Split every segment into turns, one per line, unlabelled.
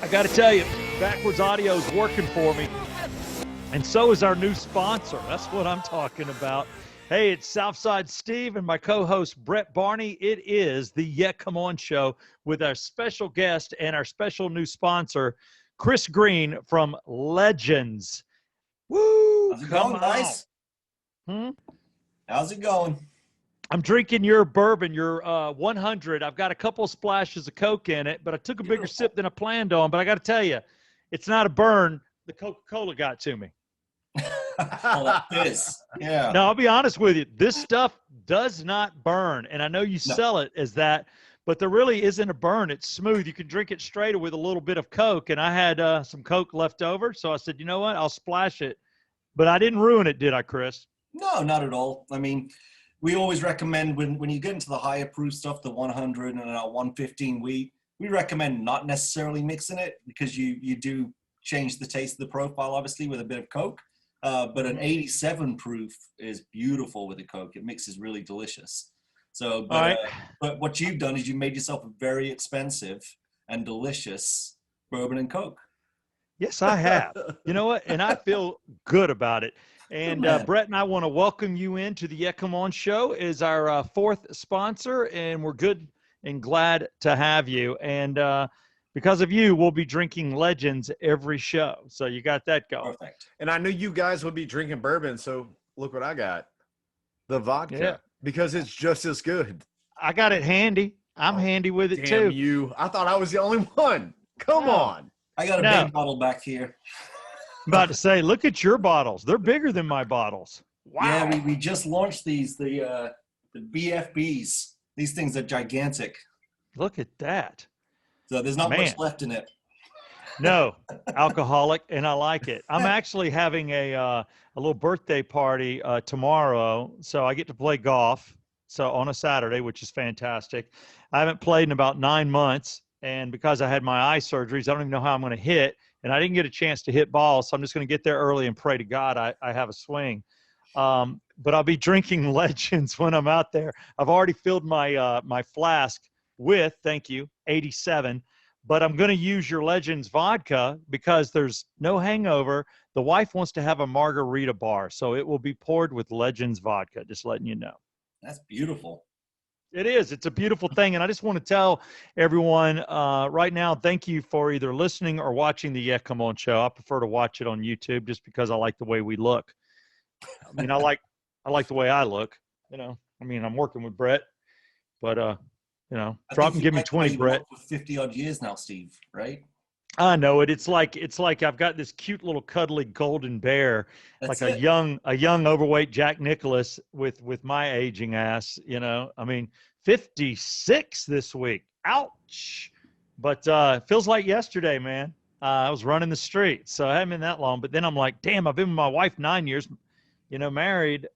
I got to tell you, backwards audio is working for me. And so is our new sponsor. That's what I'm talking about. Hey, it's Southside Steve and my co-host Brett Barney. It is the Yeah Come On Show with our special guest and our special new sponsor, Chris Green from Legends. Woo!
How's it going, guys? How's it going?
I'm drinking your bourbon, your 100. I've got a couple splashes of Coke in it, but I took a bigger sip than I planned on. But I got to tell you, it's not a burn. The Coca-Cola got to me.
Oh, that is. Yeah.
No, I'll be honest with you. This stuff does not burn. And I know you sell it as that, but there really isn't a burn. It's smooth. You can drink it straight with a little bit of Coke. And I had some Coke left over. So I said, you know what? I'll splash it. But I didn't ruin it, did I, Chris?
No, not at all. I mean, we always recommend when you get into the higher proof stuff, the 100 and 115 wheat, we recommend not necessarily mixing it because you do change the taste of the profile, obviously, with a bit of Coke. But an 87 proof is beautiful with a Coke. It mixes really delicious. So, but what you've done is you made yourself a very expensive and delicious bourbon and Coke.
Yes, I have. You know what? And I feel good about it. And Brett and I want to welcome you into the Yeah Come On Show as our fourth sponsor, and we're good and glad to have you. And because of you, we'll be drinking Legends every show. So you got that going.
Perfect.
And I knew you guys would be drinking bourbon, so look what I got. The vodka, because it's just as good.
I got it handy. I'm handy with it
Damn
too.
you. I thought I was the only one. Come on.
I got a big bottle back here.
I'm about to say, look at your bottles. They're bigger than my bottles. Wow.
Yeah, we just launched these, the BFBs. These things are gigantic.
Look at that.
So there's not much left in it.
No, alcoholic, and I like it. I'm actually having a little birthday party tomorrow, so I get to play golf. So on a Saturday, which is fantastic. I haven't played in about 9 months, and because I had my eye surgeries, I don't even know how I'm going to hit. And I didn't get a chance to hit balls, so I'm just going to get there early and pray to God I have a swing. But I'll be drinking Legends when I'm out there. I've already filled my my flask with, thank you, 87. But I'm going to use your Legends vodka because there's no hangover. The wife wants to have a margarita bar, so it will be poured with Legends vodka, just letting you know.
That's beautiful.
It is. It's a beautiful thing. And I just want to tell everyone right now, thank you for either listening or watching the Yeah Come On Show. I prefer to watch it on YouTube just because I like the way we look. I mean, I like the way I look, you know. I mean, I'm working with Brett, but, you know, drop and give me 20, Brett.
For 50 odd years now, Steve, right?
I know it. It's like I've got this cute little cuddly golden bear,
That's
like a young overweight Jack Nicklaus with my aging ass, you know. I mean, 56 this week. Ouch. But it feels like yesterday, man. I was running the street, so I haven't been that long. But then I'm like, damn, I've been with my wife 9 years, you know, married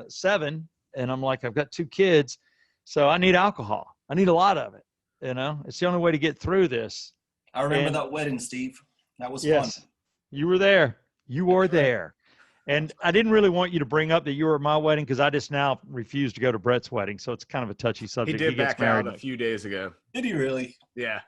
7, and I'm like, I've got 2 kids, so I need alcohol. I need a lot of it, you know. It's the only way to get through this.
I remember that wedding, Steve. That was
fun. You were there. You were there. And I didn't really want you to bring up that you were at my wedding because I just now refused to go to Brett's wedding. So it's kind of a touchy subject.
He did back out a few days ago.
Did he really?
Yeah.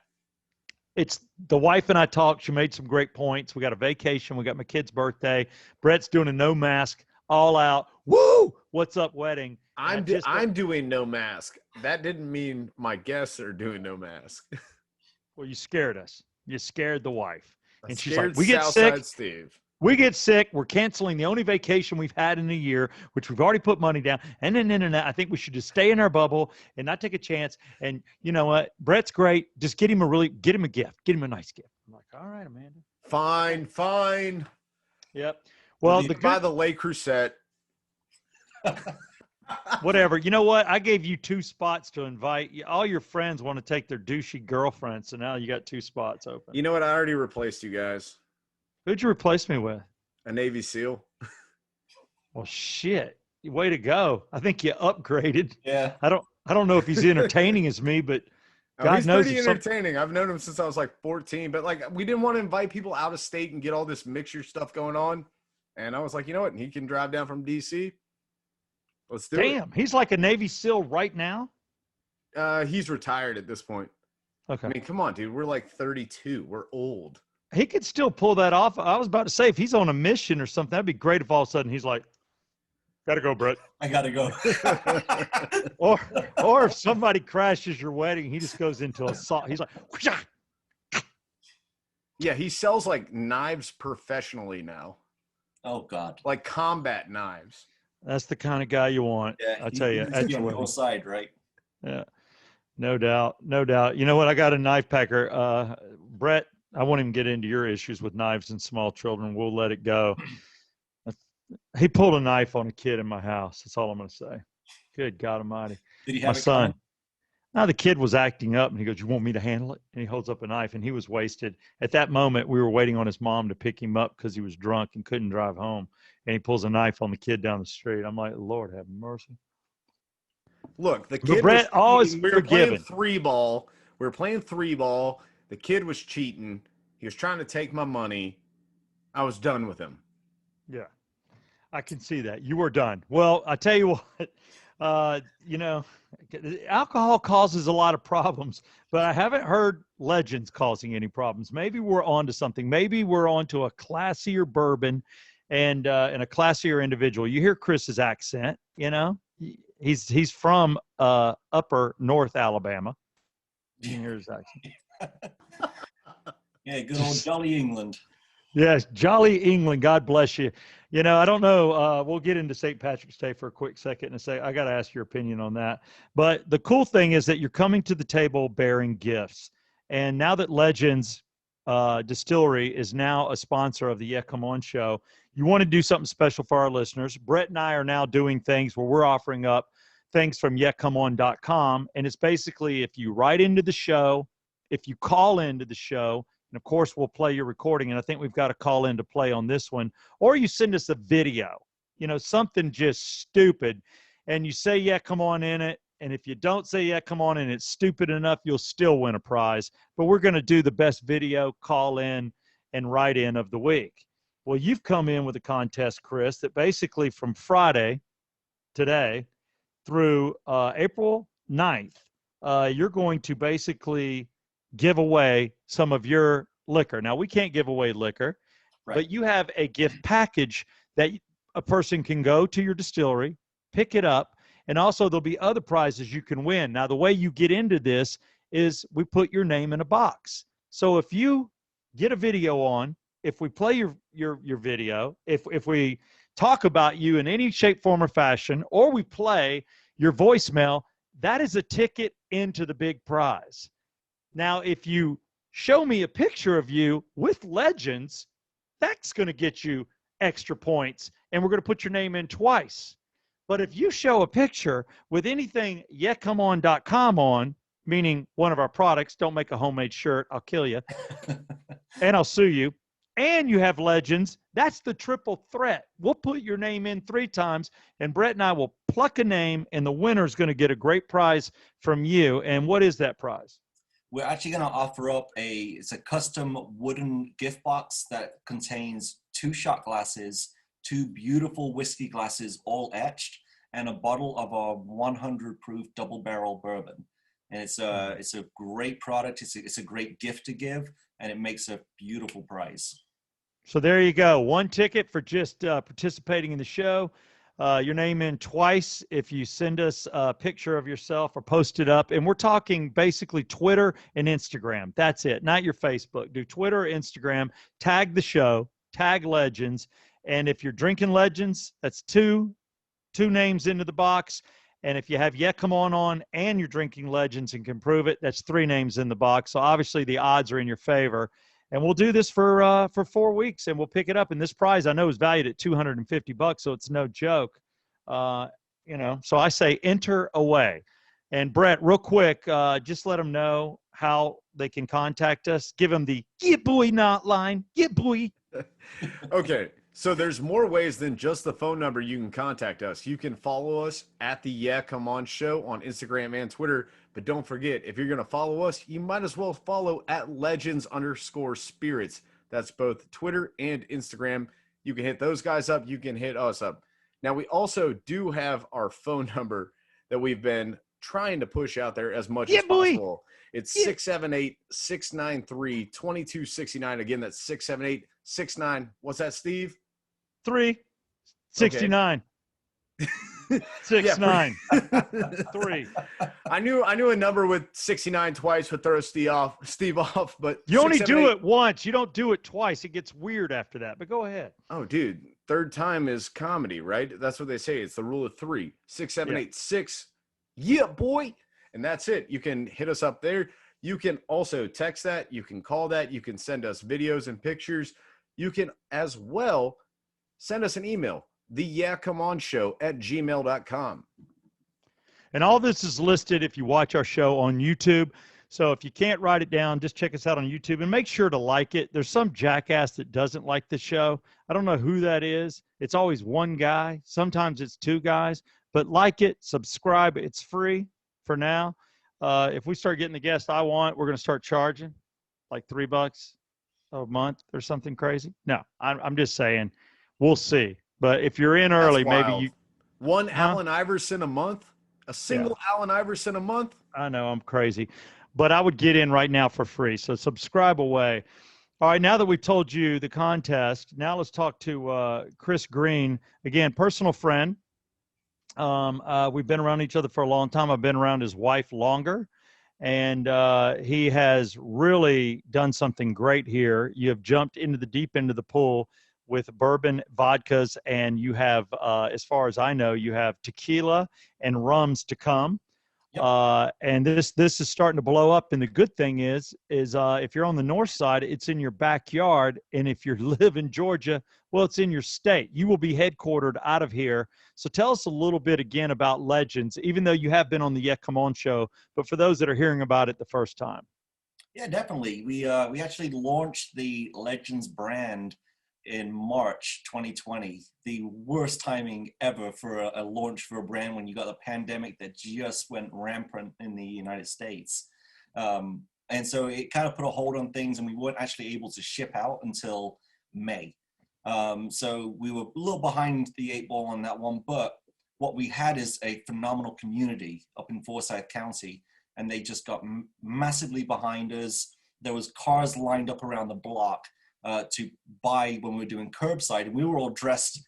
It's the wife and I talked. She made some great points. We got a vacation. We got my kid's birthday. Brett's doing a no mask, all out. Woo! What's up wedding?
I'm doing no mask. That didn't mean my guests are doing no mask.
Well, you scared us. You scared the wife. And she's
like,
we get sick.
Steve.
We get sick. We're canceling the only vacation we've had in a year, which we've already put money down. And then I think we should just stay in our bubble and not take a chance. And you know what? Brett's great. Just get him a gift. Get him a nice gift. I'm like, all right, Amanda.
Fine.
Yep. Well,
buy the Le Creuset.
Whatever. You know what? I gave you 2 spots to invite. All your friends want to take their douchey girlfriends, so now you got 2 spots open.
You know what? I already replaced you guys.
Who'd you replace me with?
A Navy SEAL.
Well, shit. Way to go. I think you upgraded.
Yeah.
I don't know if he's entertaining as me, but God
he's
knows
pretty entertaining. I've known him since I was like 14, but like we didn't want to invite people out of state and get all this mixture stuff going on. And I was like, you know what? He can drive down from DC. Let's do it.
Damn, he's like a Navy SEAL right now.
He's retired at this point.
Okay.
I mean, come on, dude. We're like 32. We're old.
He could still pull that off. I was about to say, if he's on a mission or something, that'd be great if all of a sudden he's like, gotta go, Brett.
I gotta go.
Or if somebody crashes your wedding, he just goes into a song. He's like, whoosh-ah.
Yeah, he sells like knives professionally now,
Oh God.
like combat knives.
That's the kind of guy you want.
Yeah,
I tell you,
he's
at
on
your
your
wedding.
side, right?
Yeah, no doubt, no doubt. You know what? I got a knife packer. Brett, I won't even get into your issues with knives and small children. We'll let it go. He pulled a knife on a kid in my house. That's all I'm going to say. Good God Almighty.
Did he
My
have it
son.
coming?
Now the kid was acting up and he goes, "You want me to handle it?" And he holds up a knife and he was wasted. At that moment, we were waiting on his mom to pick him up because he was drunk and couldn't drive home. And he pulls a knife on the kid down the street. I'm like, Lord have mercy.
Look, the
But
kid
Brett,
was
always
cheating. We were playing
forgiven.
three ball. We were playing three ball. The kid was cheating. He was trying to take my money. I was done with him.
Yeah, I can see that. You were done. Well, I tell you what, you know, alcohol causes a lot of problems, but I haven't heard Legends causing any problems. Maybe we're on to something. Maybe we're on to a classier bourbon and a classier individual. You hear Chris's accent, you know, he's from upper North Alabama. You can hear his accent.
Yeah, good old jolly England.
Yes, jolly England. God bless you. You know, I don't know. We'll get into St. Patrick's Day for a quick second and say, I got to ask your opinion on that. But the cool thing is that you're coming to the table bearing gifts. And now that Legends Distillery is now a sponsor of the Yeah Come On show, you want to do something special for our listeners. Brett and I are now doing things where we're offering up things from yeahcomeon.com. And it's basically if you write into the show, if you call into the show, and of course, we'll play your recording. And I think we've got a call in to play on this one. Or you send us a video, you know, something just stupid. And you say, yeah, come on in it. And if you don't say, yeah, come on in, it's stupid enough, you'll still win a prize. But we're going to do the best video, call in, and write in of the week. Well, you've come in with a contest, Chris, that basically from Friday, today, through April 9th, you're going to basically give away some of your liquor. Now, we can't give away liquor,
Right.
but you have a gift package that a person can go to your distillery, pick it up, and also there'll be other prizes you can win. Now, the way you get into this is we put your name in a box. So if you get a video on, if we play your video, if we talk about you in any shape, form, or fashion, or we play your voicemail, that is a ticket into the big prize. Now, if you show me a picture of you with Legends, that's going to get you extra points, and we're going to put your name in twice. But if you show a picture with anything yeahcomeon.com on, meaning one of our products, don't make a homemade shirt, I'll kill you, and I'll sue you, and you have Legends, that's the triple threat. We'll put your name in 3 times, and Brett and I will pluck a name, and the winner's going to get a great prize from you. And what is that prize?
We're actually going to offer up it's a custom wooden gift box that contains 2 shot glasses, 2 beautiful whiskey glasses, all etched, and a bottle of our 100 proof double barrel bourbon. And it's a great product. It's a great gift to give, and it makes a beautiful prize.
So there you go. 1 ticket for just participating in the show. Your name in twice if you send us a picture of yourself or post it up. And we're talking basically Twitter and Instagram. That's it, not your Facebook. Do Twitter or Instagram, tag the show, tag Legends. And if you're drinking Legends, that's two names into the box. And if you have Yeah Come On and you're drinking Legends and can prove it, that's 3 names in the box. So obviously the odds are in your favor. And we'll do this for 4 weeks, and we'll pick it up. And this prize I know is valued at $250, so it's no joke. You know, so I say enter away. And Brett, real quick, just let them know how they can contact us. Give them the "Get Boy Not" line. Get boy.
Okay, so there's more ways than just the phone number you can contact us. You can follow us at the Yeah Come On Show on Instagram and Twitter. But don't forget, if you're going to follow us, you might as well follow at Legends_Spirits. That's both Twitter and Instagram. You can hit those guys up. You can hit us up. Now, we also do have our phone number that we've been trying to push out there as much
Yeah,
as
boy.
possible. It's 678-693-2269. Again, that's 678-69. What's that, Steve?
369.
Yeah,
69. 3.
I knew a number with 69 twice would throw Steve off, but
You only do
678
it once. You don't do it twice. It gets weird after that. But go ahead.
Oh, dude, third time is comedy, right? That's what they say. It's the rule of 3. 678-6. Yeah, boy. And that's it. You can hit us up there. You can also text that. You can call that. You can send us videos and pictures. You can as well send us an email, theyeahcomeonshow@gmail.com.
And all this is listed if you watch our show on YouTube. So if you can't write it down, just check us out on YouTube and make sure to like it. There's some jackass that doesn't like the show. I don't know who that is. It's always one guy. Sometimes it's 2 guys. But like it, subscribe. It's free for now. If we start getting the guests I want, we're going to start charging like $3 a month or something crazy. No, I'm just saying we'll see. But if you're in early, maybe you.
One Allen Iverson a month? A single Allen Iverson a month?
I know I'm crazy, but I would get in right now for free. So subscribe away. All right. Now that we've told you the contest, now let's talk to Chris Green. Again, personal friend. We've been around each other for a long time. I've been around his wife longer, and he has really done something great here. You have jumped into the deep end of the pool with bourbon vodkas, and you have, as far as I know, you have tequila and rums to come.
Yep.
And this is starting to blow up. And the good thing is if you're on the north side, it's in your backyard. And if you live in Georgia, well, it's in your state. You will be headquartered out of here. So tell us a little bit again about Legends, even though you have been on the Yeah Come On show, but for those that are hearing about it the first time.
Yeah, definitely. We actually launched the Legends brand in March 2020. The worst timing ever for a launch for a brand when you got a pandemic that just went rampant in the United States. And so it kind of put a hold on things, and we weren't actually able to ship out until May. So we were a little behind the 8 ball on that one, but what we had is a phenomenal community up in Forsyth County, and they just got massively behind us. There was cars lined up around the block to buy when we were doing curbside, and we were all dressed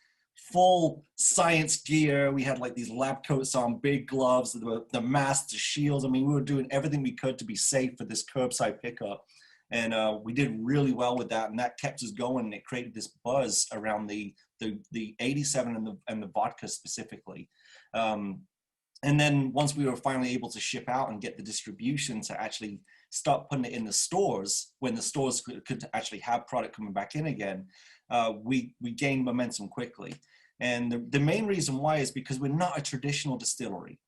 full science gear. We had like these lab coats on, big gloves, the masks, the shields. I mean, we were doing everything we could to be safe for this curbside pickup. And we did really well with that, and that kept us going. And it created this buzz around the 87 and the vodka specifically. And then once we were finally able to ship out and get the distribution to actually start putting it in the stores, when the stores could actually have product coming back in again, we gained momentum quickly. And the main reason why is because we're not a traditional distillery.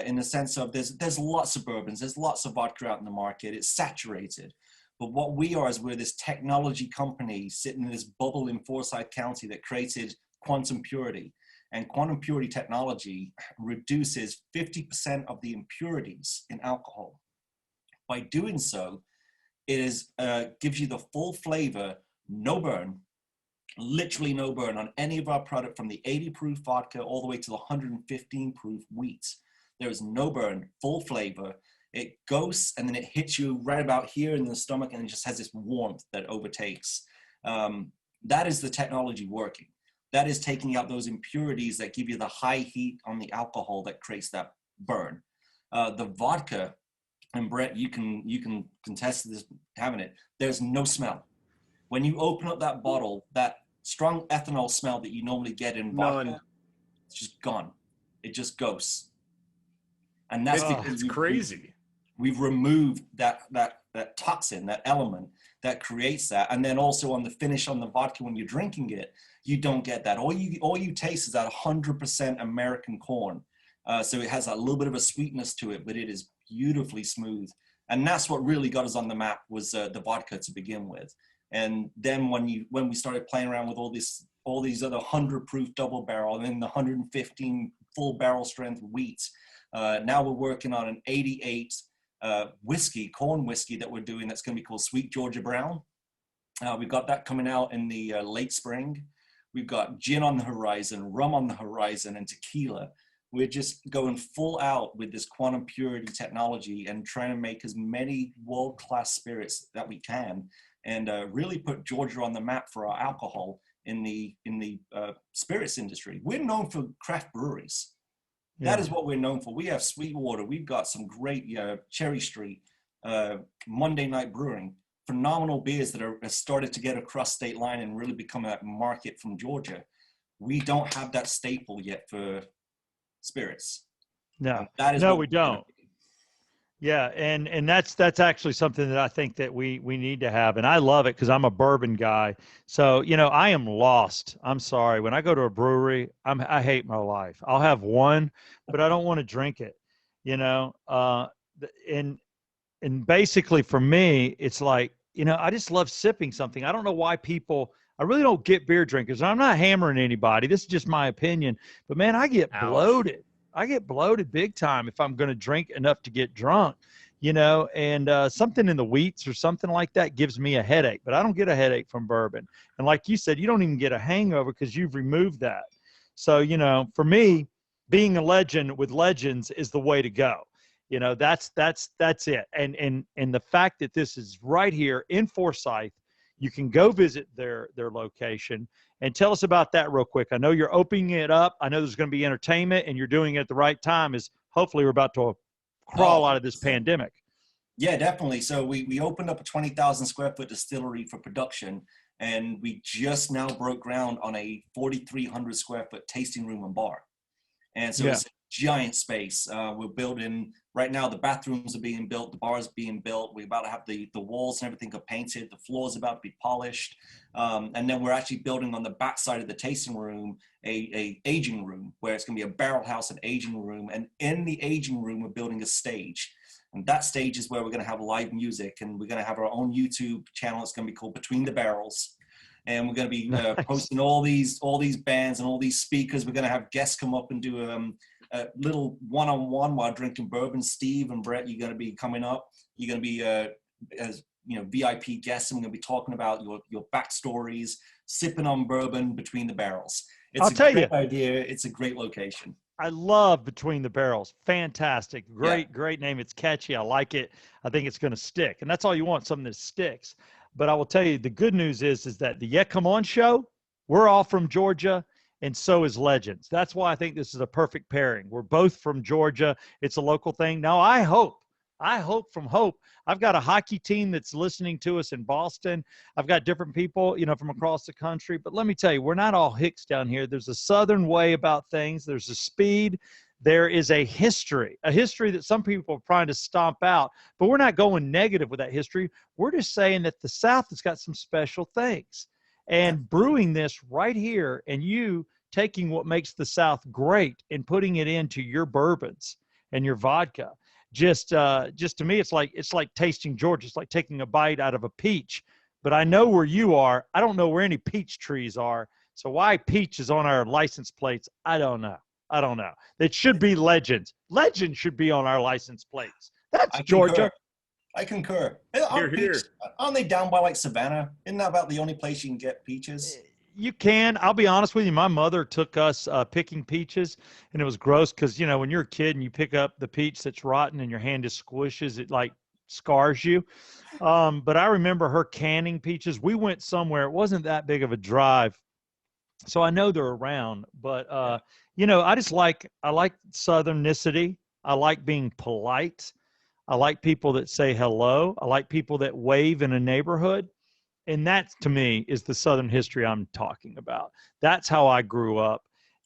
In the sense of there's lots of bourbons, there's lots of vodka out in the market, it's saturated. But what we are is we're this technology company sitting in this bubble in Forsyth County that created quantum purity. And quantum purity technology reduces 50% of the impurities in alcohol. By doing so, it gives you the full flavor, no burn, literally no burn on any of our product, from the 80 proof vodka all the way to the 115 proof wheat. There is no burn, full flavor. It goes and then it hits you right about here in the stomach, and it just has this warmth that overtakes. That is the technology working. That is taking out those impurities that give you the high heat on the alcohol that creates that burn. The vodka, and Brett, you can contest this having it. There's no smell. When you open up that bottle, that strong ethanol smell that you normally get in vodka, it's just gone. It just goes. And that's because
it's crazy.
We've removed that toxin, that element that creates that. And then also on the finish on the vodka, when you're drinking it, you don't get that. All you taste is that 100% American corn. So it has a little bit of a sweetness to it, but it is beautifully smooth. And that's what really got us on the map, was the vodka to begin with. And then when we started playing around with all these other 100 proof double barrel and then the 115 full barrel strength wheat, now we're working on an 88 corn whiskey that we're doing that's going to be called Sweet Georgia Brown. We've got that coming out in the late spring. We've got gin on the horizon, rum on the horizon, and tequila. We're just going full out with this quantum purity technology and trying to make as many world-class spirits that we can, and really put Georgia on the map for our alcohol in the spirits industry. We're known for craft breweries. That is what we're known for. We have Sweetwater. We've got some great Cherry Street, Monday Night Brewing, phenomenal beers that are started to get across state line and really become a market from Georgia. We don't have that staple yet for spirits.
No,
that is
no,
what
we don't. Yeah, and that's actually something that I think that we need to have, and I love it because I'm a bourbon guy. So I am lost. I'm sorry. When I go to a brewery, I hate my life. I'll have one, but I don't want to drink it. And basically for me, it's like I just love sipping something. I don't know why people. I really don't get beer drinkers. I'm not hammering anybody. This is just my opinion. But man, I get bloated. I get bloated big time if I'm going to drink enough to get drunk, and something in the wheats or something like that gives me a headache, but I don't get a headache from bourbon. And like you said, you don't even get a hangover because you've removed that. So, for me, being a legend with legends is the way to go. That's it. And the fact that this is right here in Forsyth, you can go visit their location. And tell us about that real quick. I know you're opening it up. I know there's going to be entertainment, and you're doing it at the right time. Is hopefully we're about to crawl out of this pandemic.
Yeah, definitely. So we opened up a 20,000 square foot distillery for production, and we just now broke ground on a 4,300 square foot tasting room and bar. And so it's a giant space. We're building right now. The bathrooms are being built. The bar is being built. We're about to have the walls and everything are painted. The floor is about to be polished. And then we're actually building on the back side of the tasting room, a aging room where it's going to be a barrel house and aging room. And in the aging room, we're building a stage. And that stage is where we're going to have live music. And we're going to have our own YouTube channel. It's going to be called Between the Barrels. And we're going to be posting all these bands and all these speakers. We're going to have guests come up and do a little one-on-one while drinking bourbon. Steve and Brett, you're going to be coming up. You're going to be as VIP guests, and we're going to be talking about your backstories, sipping on bourbon between the barrels. It's a great idea. It's a great location.
I love Between the Barrels. Fantastic. Great name. It's catchy. I like it. I think it's going to stick. And that's all you want, something that sticks. But I will tell you, the good news is that the Yeah Come On show, we're all from Georgia, and so is Legends. That's why I think this is a perfect pairing. We're both from Georgia. It's a local thing. Now, I hope from Hope, I've got a hockey team that's listening to us in Boston. That I've got different people, from across the country. But let me tell you, we're not all hicks down here. There's a Southern way about things. There's a speed. There is a history that some people are trying to stomp out, but we're not going negative with that history. We're just saying that the South has got some special things. And brewing this right here, and you taking what makes the South great and putting it into your bourbons and your vodka, just to me, it's like tasting Georgia. It's like taking a bite out of a peach. But I know where you are. I don't know where any peach trees are. So why peach is on our license plates, I don't know. It should be Legends. Legends should be on our license plates. That's Georgia.
I concur.
Here.
Aren't they down by like Savannah? Isn't that about the only place you can get peaches?
You can. I'll be honest with you. My mother took us picking peaches, and it was gross because, when you're a kid and you pick up the peach that's rotten and your hand just squishes, it like scars you. But I remember her canning peaches. We went somewhere. It wasn't that big of a drive, so I know they're around. But I like Southernicity. I like being polite. I like people that say hello. I like people that wave in a neighborhood. And that, to me, is the Southern history I'm talking about. That's how I grew up.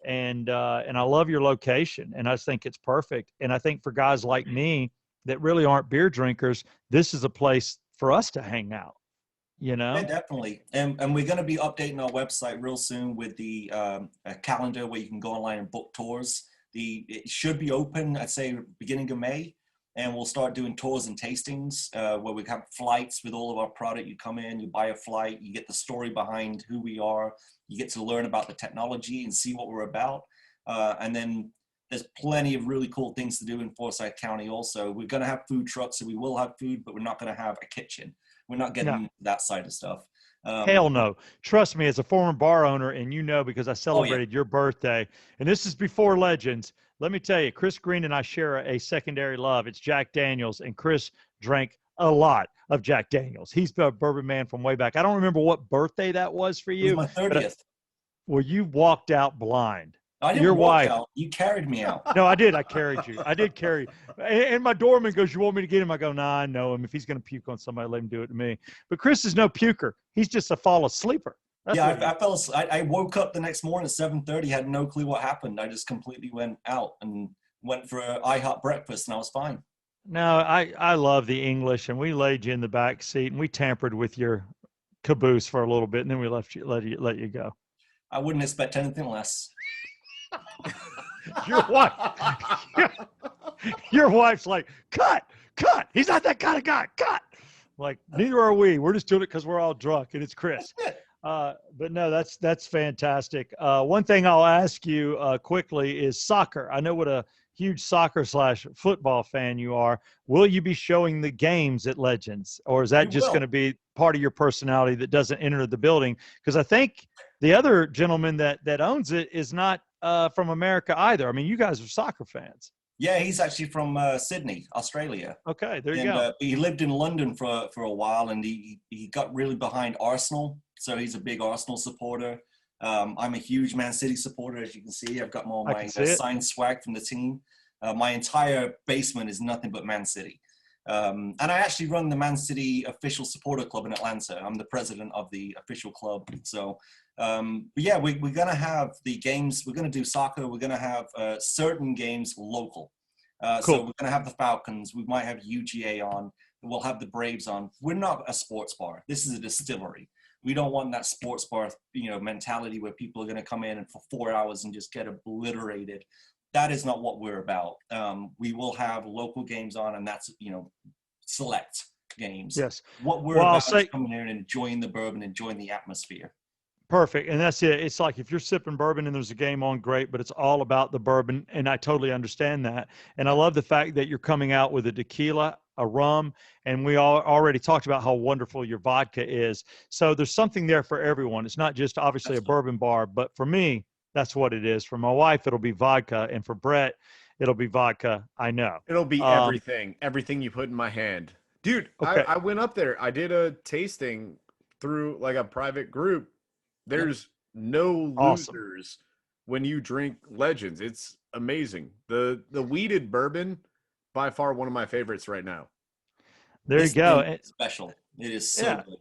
And I love your location. And I just think it's perfect. And I think for guys like me that really aren't beer drinkers, this is a place for us to hang out.
Yeah, definitely. And we're going to be updating our website real soon with the calendar where you can go online and book tours. It should be open, I'd say, beginning of May. And we'll start doing tours and tastings where we have flights with all of our product. You come in, you buy a flight, you get the story behind who we are. You get to learn about the technology and see what we're about. And then there's plenty of really cool things to do in Forsyth County also. We're going to have food trucks, so we will have food, but we're not going to have a kitchen. We're not getting into that side of stuff.
Hell no. Trust me, as a former bar owner, and because I celebrated your birthday, and this is before Legends, Let me tell you, Chris Green and I share a secondary love. It's Jack Daniels, and Chris drank a lot of Jack Daniels. He's a bourbon man from way back. I don't remember what birthday that was for
It was
you.
my 30th.
Well, you walked out blind.
I didn't
Your
walk
wife.
out. You carried me out.
No, I did. I carried you. I did carry you. And my doorman goes, "You want me to get him?" I go, "Nah, I know him. If he's going to puke on somebody, let him do it to me." But Chris is no puker. He's just a fall asleeper. That's
Yeah,
what he is.
I fell asleep. I woke up the next morning at 7:30, had no clue what happened. I just completely went out and went for an IHOP breakfast, and I was fine.
No, I love the English, and we laid you in the back seat, and we tampered with your caboose for a little bit, and then we let you go.
I wouldn't expect anything less.
Your wife, your wife's like, cut. He's not that kind of guy. Cut. Like, neither are we. We're just doing it because we're all drunk, and it's Chris. But no, that's fantastic. One thing I'll ask you quickly is soccer. I know what a huge soccer/football fan you are. Will you be showing the games at Legends, or is that
We
just
will.
going to be part of your personality that doesn't enter the building? Because I think the other gentleman that owns it is not from America either. I mean, you guys are soccer fans.
Yeah, he's actually from Sydney, Australia.
Okay, there you
And
go.
he lived in London for a while, and he got really behind Arsenal. So he's a big Arsenal supporter. I'm a huge Man City supporter, as you can see. I've got all
I
my
can see it.
signed swag from the team. My entire basement is nothing but Man City. And I actually run the Man City official supporter club in Atlanta. I'm the president of the official club. So, but yeah, we're going to have the games. We're going to do soccer. We're going to have certain games local.
Cool.
So we're going to have the Falcons. We might have UGA on. We'll have the Braves on. We're not a sports bar. This is a distillery. We don't want that sports bar, mentality where people are going to come in and for 4 hours and just get obliterated. That is not what we're about. We will have local games on, and that's, select games.
Yes.
What we're
Well, I'll
about
say-
is coming in and enjoying the bourbon, enjoying the atmosphere.
Perfect. And that's it. It's like if you're sipping bourbon and there's a game on, great, but it's all about the bourbon. And I totally understand that. And I love the fact that you're coming out with a tequila, a rum, and we all already talked about how wonderful your vodka is. So there's something there for everyone. It's not just obviously a bourbon bar, but for me, that's what it is. For my wife, it'll be vodka. And for Brett, it'll be vodka. I know.
It'll be everything you put in my hand. Dude,
Okay.
I went up there. I did a tasting through like a private group. There's no
Awesome.
losers when you drink Legends. It's amazing. The weeded bourbon, by far one of my favorites right now.
There you
This
go.
thing is special. It is so
Yeah.
good.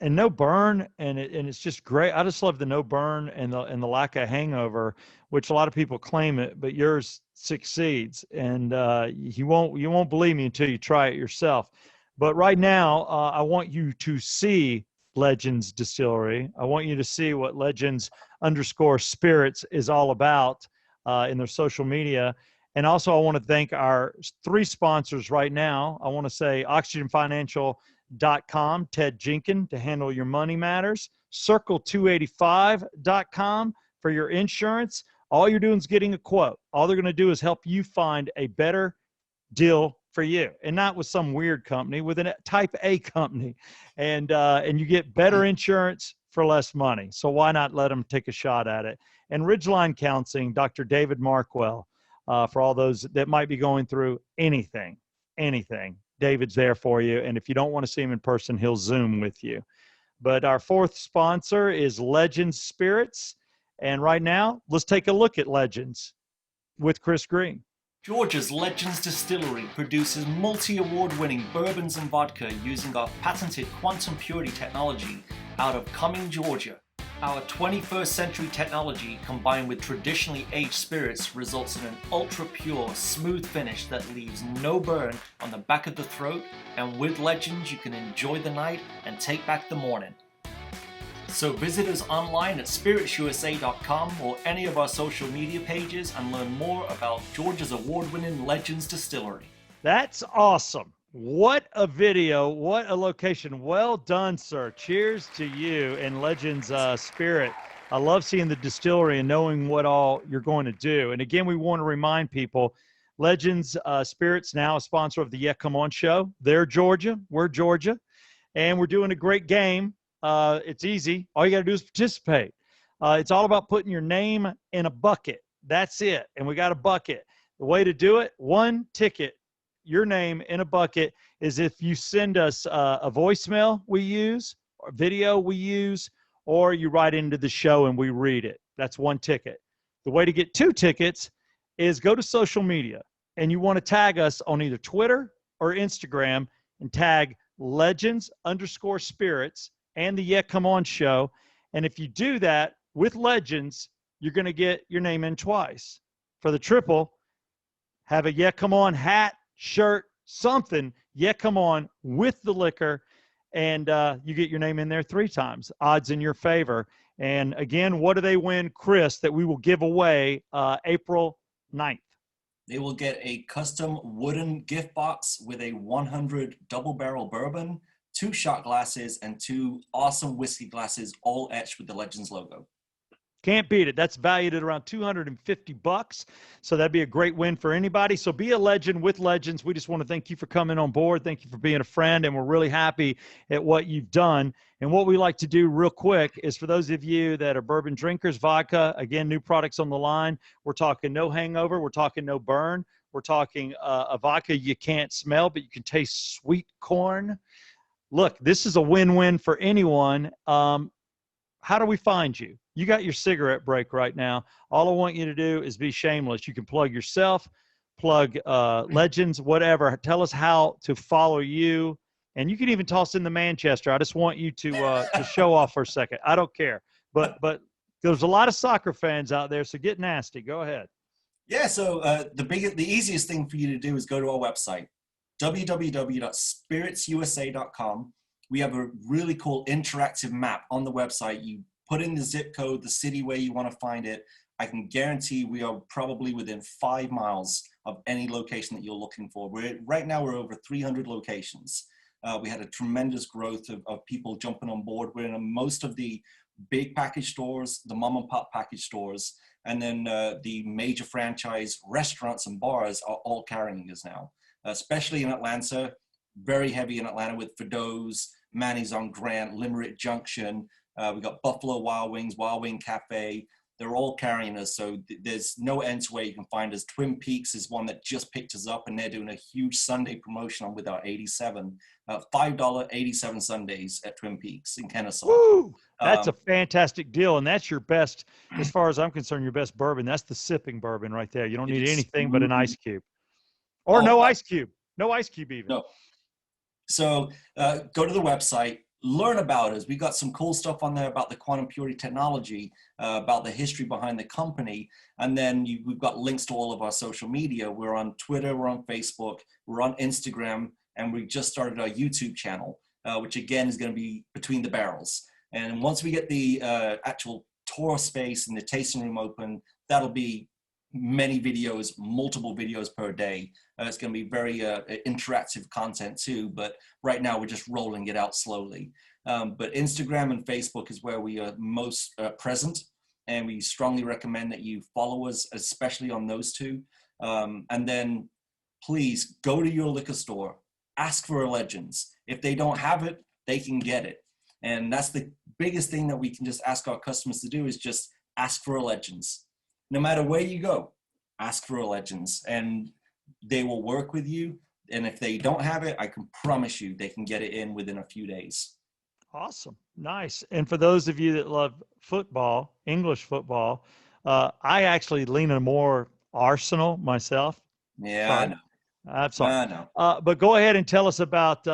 And no burn, and it's just great. I just love the no burn and the lack of hangover, which a lot of people claim it, but yours succeeds. And you won't believe me until you try it yourself. But right now, I want you to see Legends Distillery. I want you to see what Legends_Spirits is all about in their social media. And also, I want to thank our 3 sponsors right now. I want to say OxygenFinancial.com, Ted Jenkin, to handle your money matters. Circle285.com for your insurance. All you're doing is getting a quote. All they're going to do is help you find a better deal for you, and not with some weird company, with a type A company. And you get better insurance for less money. So why not let them take a shot at it? And Ridgeline Counseling, Dr. David Markwell, for all those that might be going through anything. David's there for you. And if you don't want to see him in person, he'll Zoom with you. But our 4th sponsor is Legends Spirits. And right now, let's take a look at Legends with Chris Green.
Georgia's Legends Distillery produces multi-award-winning bourbons and vodka using our patented quantum purity technology out of Cumming, Georgia. Our 21st century technology combined with traditionally aged spirits results in an ultra-pure, smooth finish that leaves no burn on the back of the throat, and with Legends you can enjoy the night and take back the morning. So visit us online at spiritsusa.com or any of our social media pages and learn more about Georgia's award-winning Legends Distillery.
That's awesome. What a video. What a location. Well done, sir. Cheers to you and Legends Spirit. I love seeing the distillery and knowing what all you're going to do. And again, we want to remind people, Legends Spirits now a sponsor of the Yeah Come On show. They're Georgia. We're Georgia. And we're doing a great game. It's easy. All you got to do is participate. It's all about putting your name in a bucket. That's it. And we got a bucket. The way to do it, one ticket, your name in a bucket, is if you send us a voicemail we use, or video we use, or you write into the show and we read it. That's one ticket. The way to get two tickets is go to social media, and you want to tag us on either Twitter or Instagram and tag legends_spirits and the Yeah Come On show. And if you do that with Legends, you're going to get your name in twice. For the triple, have a Yeah Come On hat, shirt, something, Yeah Come On with the liquor, and you get your name in there 3 times. Odds in your favor. And again, what do they win, Chris, that we will give away April 9th?
They will get a custom wooden gift box with a 100 double barrel bourbon, 2 shot glasses, and 2 awesome whiskey glasses, all etched with the Legends logo.
Can't beat it. That's valued at around $250. So that'd be a great win for anybody. So be a legend with Legends. We just want to thank you for coming on board. Thank you for being a friend. And we're really happy at what you've done. And what we like to do real quick is for those of you that are bourbon drinkers, vodka, again, new products on the line. We're talking no hangover. We're talking no burn. We're talking a vodka you can't smell, but you can taste sweet corn. Look, this is a win-win for anyone. How do we find you? You got your cigarette break right now. All I want you to do is be shameless. You can plug yourself, plug Legends, whatever. Tell us how to follow you. And you can even toss in the Manchester. I just want you to show off for a second. I don't care. But there's a lot of soccer fans out there, so get nasty. Go ahead.
Yeah, so the easiest thing for you to do is go to our website, www.spiritsusa.com. We have a really cool interactive map on the website. You put in the zip code, the city where you want to find it. I can guarantee we are probably within 5 miles of any location that you're looking for. Right now we're over 300 locations. We had a tremendous growth of people jumping on board. We're in most of the big package stores, the mom and pop package stores, and then the major franchise restaurants and bars are all carrying us now, especially in Atlanta. Very heavy in Atlanta with Fido's, Manny's on Grant, Limerick Junction. We got Buffalo Wild Wings, Wild Wing Cafe. They're all carrying us. So there's no end to where you can find us. Twin Peaks is one that just picked us up, and they're doing a huge Sunday promotion with our 87, $5 87 Sundays at Twin Peaks in Kennesaw.
Woo! That's a fantastic deal. And that's your best, as far as I'm concerned, your best bourbon. That's the sipping bourbon right there. You don't need anything but an ice cube. Or no ice cube. No ice cube even.
No. So go to the website, learn about us. We got some cool stuff on there about the quantum purity technology, about the history behind the company. And then we've got links to all of our social media. We're on Twitter, we're on Facebook, we're on Instagram, and we just started our YouTube channel, which again is going to be Between the Barrels. And once we get the actual tour space and the tasting room open, that'll be many videos, multiple videos per day. It's going to be very interactive content too, but right now we're just rolling it out slowly. But Instagram and Facebook is where we are most present, and we strongly recommend that you follow us, especially on those two. And then please go to your liquor store, ask for a Legends. If they don't have it, they can get it. And that's the biggest thing that we can just ask our customers to do, is just ask for a Legends. No matter where you go, ask for a Legends, and they will work with you. And if they don't have it, I can promise you they can get it in within a few days.
Awesome. Nice. And for those of you that love football, English football, I actually lean on more Arsenal myself.
Yeah,
Sorry.
I know.
I'm sorry.
I know.
But go ahead and tell us about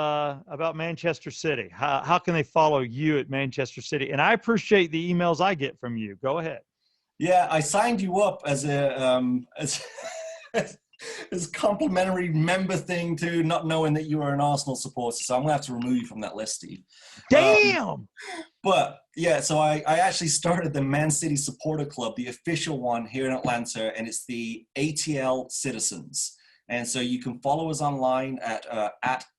Manchester City. How can they follow you at Manchester City? And I appreciate the emails I get from you. Go ahead.
Yeah, I signed you up as a as complimentary member thing to not knowing that you were an Arsenal supporter. So I'm gonna have to remove you from that list, Steve.
Damn.
But yeah, so I actually started the Man City Supporter Club, the official one here in Atlanta, and it's the ATL Citizens. And so you can follow us online at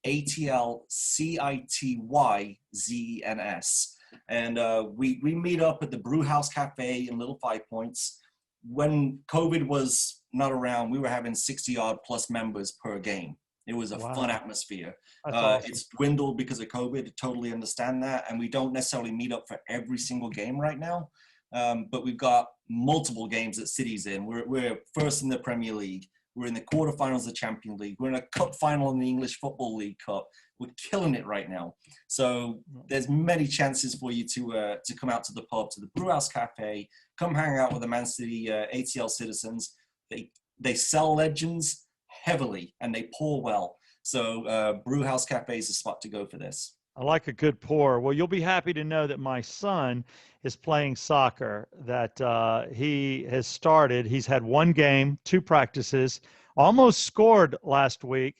ATLCITYZENS. And we meet up at the Brew House Cafe in Little Five Points. When COVID was not around, we were having 60-odd plus members per game. It was a fun atmosphere.
Awesome.
It's dwindled because of COVID. I totally understand that. And we don't necessarily meet up for every single game right now. but we've got multiple games that City's in. We're first in the Premier League. We're in the quarterfinals of the Champions League. We're in a cup final in the English Football League Cup. We're killing it right now. So there's many chances for you to come out to the pub, to the Brewhouse Cafe, come hang out with the Man City ATL citizens. They sell legends heavily and they pour well. So Brewhouse Cafe is the spot to go for this.
I like a good pour. Well, you'll be happy to know that my son is playing soccer, that he has started. He's had one game, 2 practices, almost scored last week.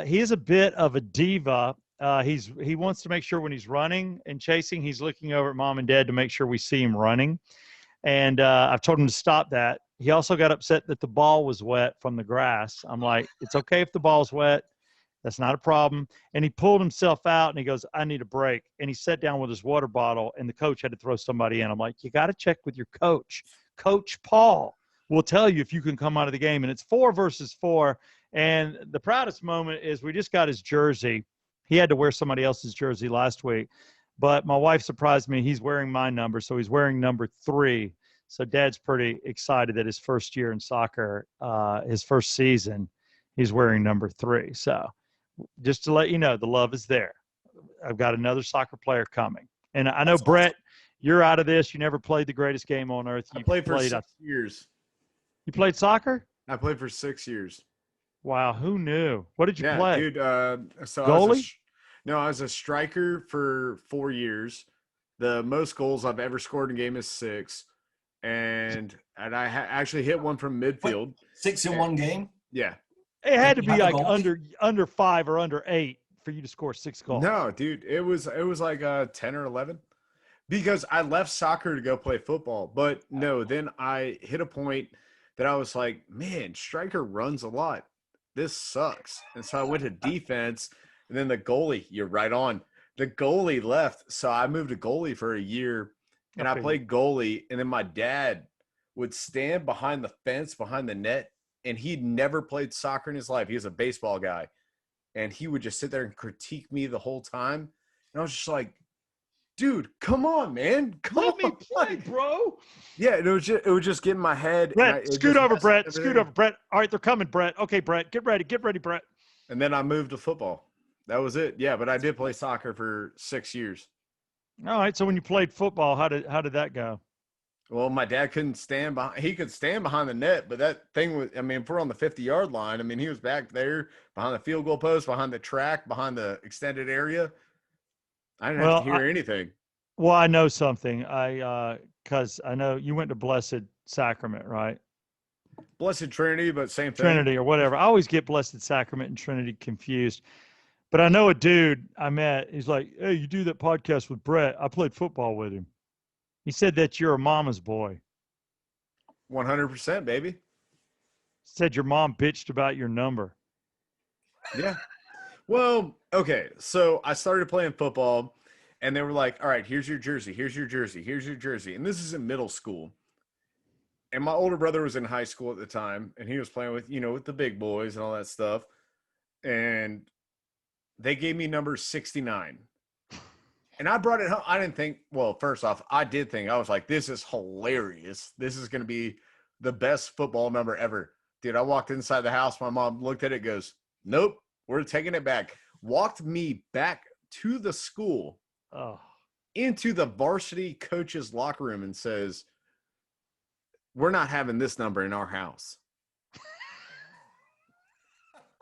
He is a bit of a diva. He wants to make sure when he's running and chasing, he's looking over at mom and dad to make sure we see him running. And I've told him to stop that. He also got upset that the ball was wet from the grass. I'm like, it's okay if the ball's wet. That's not a problem. And he pulled himself out and he goes, I need a break. And he sat down with his water bottle and the coach had to throw somebody in. I'm like, you got to check with your coach. Coach Paul will tell you if you can come out of the game. And it's 4 versus 4. And the proudest moment is we just got his jersey. He had to wear somebody else's jersey last week. But my wife surprised me. He's wearing my number. So he's wearing number 3. So Dad's pretty excited that his first year in soccer, his first season, he's wearing number 3. So just to let you know, the love is there. I've got another soccer player coming. And I know, Brett, you're out of this. You never played the greatest game on earth.
I played for 6 years.
You played soccer?
I played for 6 years.
Wow, who knew? What did you play?
Dude, so
goalie?
I was a striker for 4 years. The most goals I've ever scored in a game is 6. And I actually hit one from midfield.
Wait, 6 in one game?
Yeah.
It had to be like under 5 or under 8 for you to score 6 goals.
No, dude, it was like 10 or 11 because I left soccer to go play football. But no, then I hit a point that I was like, man, striker runs a lot. This sucks. And so I went to defense, and then the goalie, you're right on. The goalie left, so I moved to goalie for a year, and I played goalie. And then my dad would stand behind the fence, behind the net, and he'd never played soccer in his life. He was a baseball guy. And he would just sit there and critique me the whole time. And I was just like, dude, come on, man.
Let me play, bro.
Yeah, it would just get in my head.
Brett, scoot over, Brett. Scoot over, Brett. All right, they're coming, Brett. Okay, Brett, get ready, Brett.
And then I moved to football. That was it. Yeah, but I did play soccer for 6 years.
All right, so when you played football, how did that go?
Well, my dad couldn't stand behind. He could stand behind the net, but that thing was, I mean, if we're on the 50-yard line, I mean, he was back there behind the field goal post, behind the track, behind the extended area. I didn't have to hear anything.
Well, I know something. Because I know you went to Blessed Sacrament, right?
Blessed Trinity, but same thing.
Trinity or whatever. I always get Blessed Sacrament and Trinity confused. But I know a dude I met. He's like, hey, you do that podcast with Brett. I played football with him. He said that you're a mama's boy.
100%, baby.
Said your mom bitched about your number.
Yeah. Well, okay. So I started playing football, and they were like, all right, here's your jersey. Here's your jersey. Here's your jersey. And this is in middle school. And my older brother was in high school at the time, and he was playing with, with the big boys and all that stuff. And they gave me number 69. And I brought it home. I didn't think, well, first off, I did think, I was like, this is hilarious. This is going to be the best football number ever. Dude, I walked inside the house. My mom looked at it, goes, nope, we're taking it back. Walked me back to the school, into the varsity coach's locker room and says, we're not having this number in our house.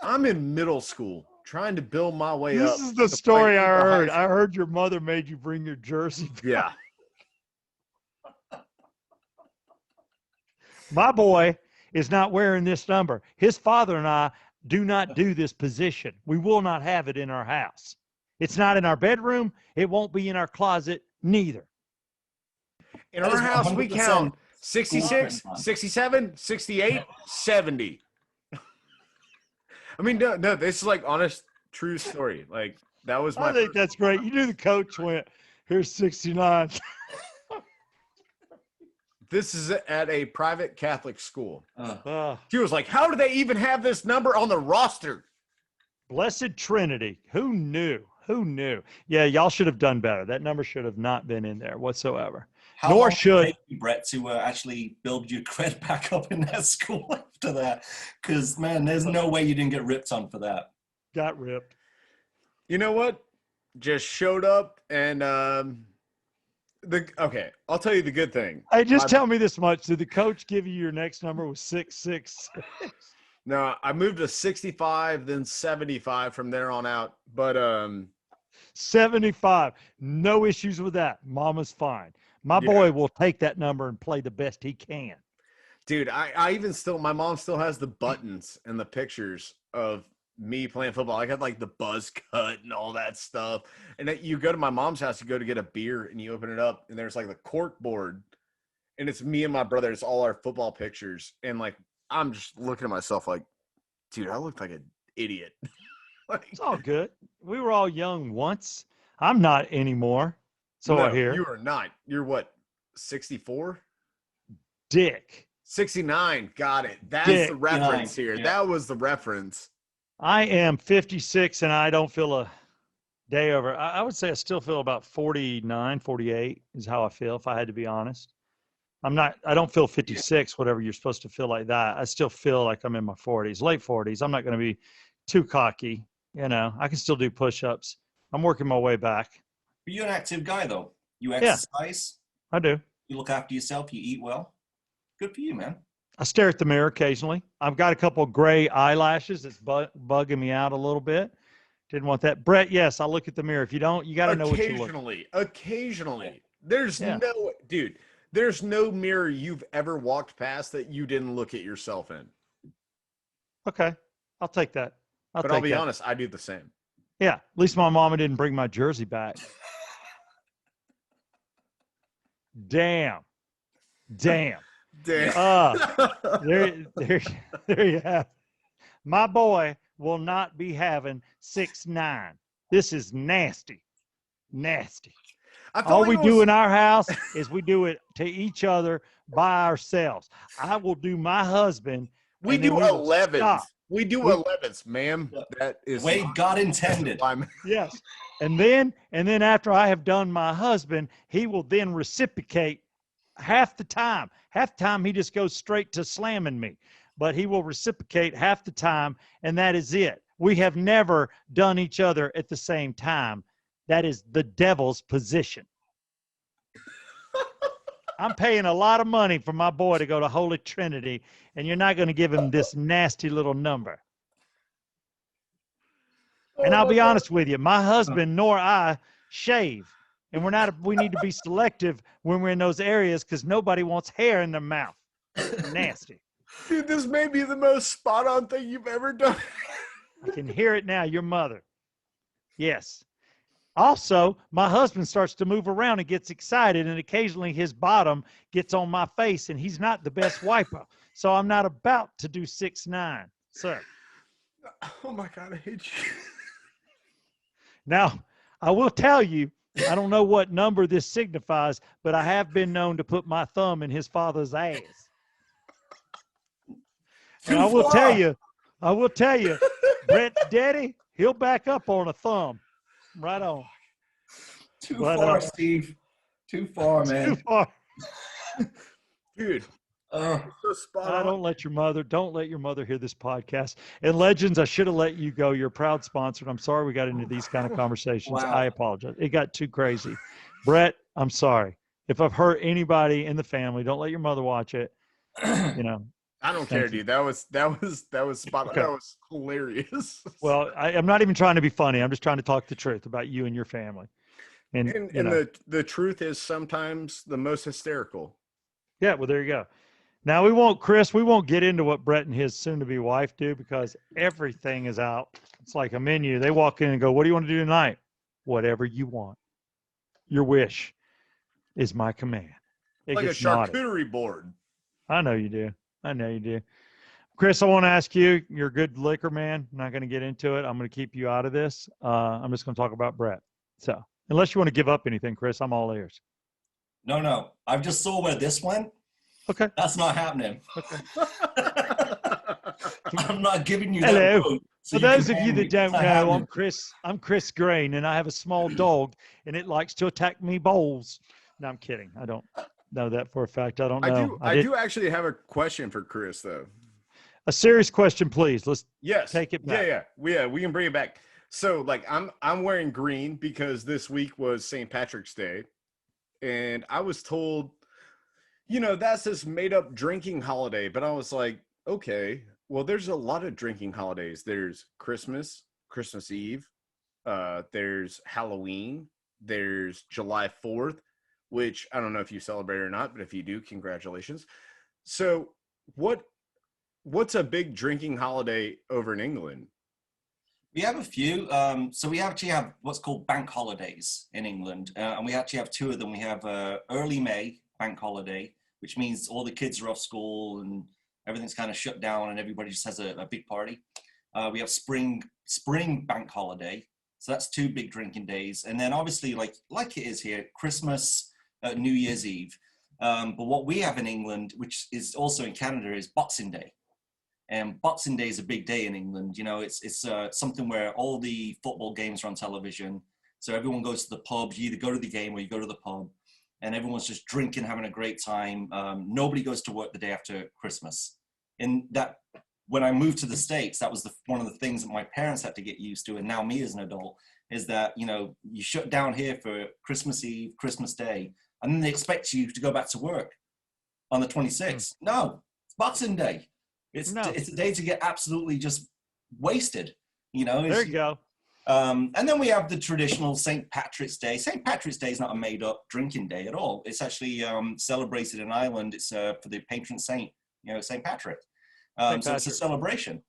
I'm in middle school, trying to build my way up.
This is the story I heard. I heard your mother made you bring your jersey back.
Yeah.
My boy is not wearing this number. His father and I do not do this position. We will not have it in our house. It's not in our bedroom. It won't be in our closet, neither.
In our house, we count 66, 67, 68, 70. I mean, no, this is like honest, true story. Like, that was my.
I think that's great. You knew the coach went, here's 69.
This is at a private Catholic school.
She
She was like, how do they even have this number on the roster?
Blessed Trinity. Who knew? Who knew? Yeah, y'all should have done better. That number should have not been in there whatsoever.
How
Nor
long
should-
did it take you, Brett, to actually build your cred back up in that school after that? Because, man, there's no way you didn't get ripped on for that.
Got ripped.
You know what? Just showed up and okay, I'll tell you the good thing.
Hey, just tell me this much. Did the coach give you your next number was 666?
No, I moved to 65, then 75 from there on out. But
75. No issues with that. Mama's fine. My
Yeah.
boy will take that number and play the best he can.
dude, I even still, my mom still has the buttons and the pictures of me playing football. I got like the buzz cut and all that stuff. And then you go to my mom's house, you go to get a beer and you open it up and there's like the cork board and it's me and my brother. It's all our football pictures. And like, I'm just looking at myself like, dude, I look like an idiot. Like,
It's all good. We were all young once. I'm not anymore. So I
no,
hear.
you are not. You're what, 64?
Dick.
69. Got it. That's
Dick.
the reference here.
Yeah.
That was the reference.
I am 56 and I don't feel a day over. I would say I still feel about 49, 48 is how I feel, if I had to be honest. I don't feel 56, whatever you're supposed to feel like that. I still feel like I'm in my 40s, late 40s. I'm not going to be too cocky. You know, I can still do push-ups. I'm working my way back.
But you're an active guy, though. You
Yeah.
exercise.
I do.
You look after yourself. You eat well. Good for you, man.
I stare at the mirror occasionally. I've got a couple of gray eyelashes that's bugging me out a little bit. Didn't want that. Brett, yes, I look at the mirror. If you don't, you got to know what you look.
Occasionally. There's
Yeah.
no, dude, there's no mirror you've ever walked past that you didn't look at yourself in.
Okay, I'll take that.
But I'll be honest, I do the same.
Yeah, at least my mama didn't bring my jersey back. Damn.
Damn.
There you have it. My boy will not be having 6'9". This is nasty. Nasty.
I felt
All
like
we
it
do
was-
in our house is we do it to each other by ourselves. I will do my husband.
we
and then
do
we will
11s.
stop.
We do
We-
11s, ma'am.
Yeah.
That is
The way God intended.
Yes. And then after I have done my husband, he will then reciprocate half the time. Half the time he just goes straight to slamming me, but he will reciprocate half the time. And that is it. We have never done each other at the same time. That is the devil's position. I'm paying a lot of money for my boy to go to Holy Trinity, and you're not going to give him this nasty little number. And I'll be honest with you, my husband nor I shave. And we need to be selective when we're in those areas because nobody wants hair in their mouth. Nasty.
Dude, this may be the most spot on thing you've ever done.
I can hear it now, your mother. Yes. Also, my husband starts to move around and gets excited, and occasionally his bottom gets on my face, and he's not the best wiper. So I'm not about to do 6'9", sir.
Oh my God, I hate you.
Now, I will tell you, I don't know what number this signifies, but I have been known to put my thumb in his father's ass. And I will tell you, Brett's daddy, he'll back up on a thumb. Right on.
Too
But,
far, Steve. Too far,
Too
man.
far.
Dude,
Uh,
so spot on.
Don't let your mother hear this podcast. And Legends, I should have let you go. You're a proud sponsor. I'm sorry we got into these kind of conversations.
Wow.
I apologize. It got too crazy. Brett, I'm sorry. If I've hurt anybody in the family, don't let your mother watch it. You know.
I don't
Thank
care,
you.
dude. That was spot on.
Okay.
That was hilarious.
Well, I'm not even trying to be funny. I'm just trying to talk the truth about you and your family. And you know,
the truth is sometimes the most hysterical.
yeah, well, there you go. Now we won't get into what Brett and his soon-to-be wife do because everything is out. It's like a menu. They walk in and go, "What do you want to do tonight?" Whatever you want. Your wish is my command. It
Like a
gets nodded.
charcuterie board.
I know you do. I know you do. Chris, I want to ask you, you're a good liquor man. I'm not going to get into it. I'm going to keep you out of this. I'm just going to talk about Brett. So unless you want to give up anything, Chris, I'm all ears.
no. I just saw where this went.
Okay.
That's not happening.
Okay.
I'm not giving you
Hello.
that vote. so
For those
can
of you
hand me.
that don't
It's not
know,
happening.
I'm Chris Green, and I have a small dog, and it likes to attack me bowls. No, I'm kidding. I don't know that for a fact. I don't
I
know.
do actually have a question for Chris though.
A serious question, please. Let's
Yes.
take it back.
Yeah. We can bring it back. So like I'm wearing green because this week was St. Patrick's Day. And I was told, that's this made up drinking holiday. But I was like, okay, well, there's a lot of drinking holidays. There's Christmas, Christmas Eve. There's Halloween. There's July 4th, which I don't know if you celebrate or not, but if you do, congratulations. So what's a big drinking holiday over in England?
We have a few. So we actually have what's called bank holidays in England. And we actually have two of them. We have early May bank holiday, which means all the kids are off school and everything's kind of shut down and everybody just has a big party. We have spring bank holiday. So that's two big drinking days. And then obviously like it is here, Christmas, New Year's Eve. But what we have in England, which is also in Canada, is Boxing Day. And Boxing Day is a big day in England. It's something where all the football games are on television. So everyone goes to the pub. You either go to the game or you go to the pub. And everyone's just drinking, having a great time. Nobody goes to work the day after Christmas. And when I moved to the States, that was one of the things that my parents had to get used to. And now me as an adult is that, you shut down here for Christmas Eve, Christmas Day, and then they expect you to go back to work on the 26th. No, it's Boxing Day. It's a day to get absolutely just wasted,
There you go.
And then we have the traditional St. Patrick's Day. St. Patrick's Day is not a made-up drinking day at all. It's actually celebrated in Ireland. It's for the patron saint, St. Patrick. So it's a celebration.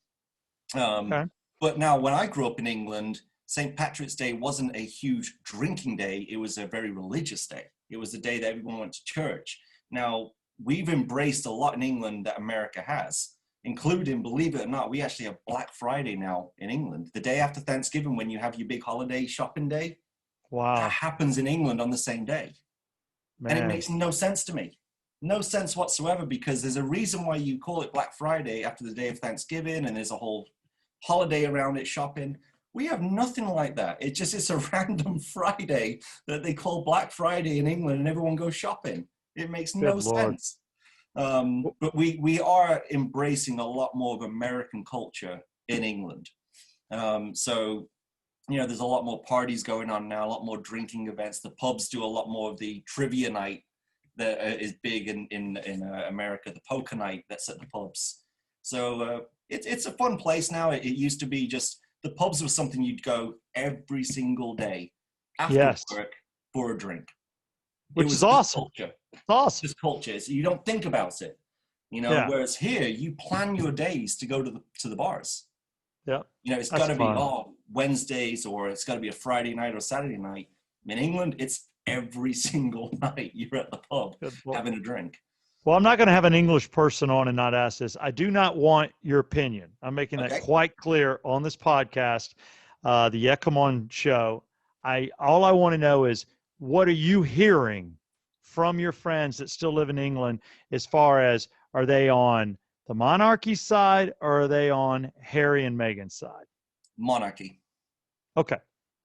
Okay.
But now, when I grew up in England, St. Patrick's Day wasn't a huge drinking day. It was a very religious day. It was the day that everyone went to church. Now, we've embraced a lot in England that America has, including, believe it or not, we actually have Black Friday now in England. The day after Thanksgiving, when you have your big holiday shopping day,
wow,
that happens in England on the same day.
Man.
And it makes no sense to me. No sense whatsoever, because there's a reason why you call it Black Friday after the day of Thanksgiving, and there's a whole holiday around it, shopping. We have nothing like that. It's a random Friday that they call Black Friday in England, and everyone goes shopping. It makes no sense. But we are embracing a lot more of American culture in England. So, there's a lot more parties going on now, a lot more drinking events. The pubs do a lot more of the trivia night that is big in America, the poker night that's at the pubs. So it's a fun place now. It used to be just, the pubs was something you'd go every single day after work for a drink.
Which is awesome.
Culture.
It's awesome.
Just culture. So you don't think about it, whereas here you plan your days to go to the bars.
Yeah.
It's got to be Wednesdays, or it's got to be a Friday night or Saturday night. In England, it's every single night you're at the pub having a drink.
Well, I'm not going to have an English person on and not ask this. I do not want your opinion. I'm making that quite clear on this podcast, the Yeah Come On show. All I want to know is, what are you hearing from your friends that still live in England as far as, are they on the monarchy side or are they on Harry and Meghan's side?
Monarchy.
Okay.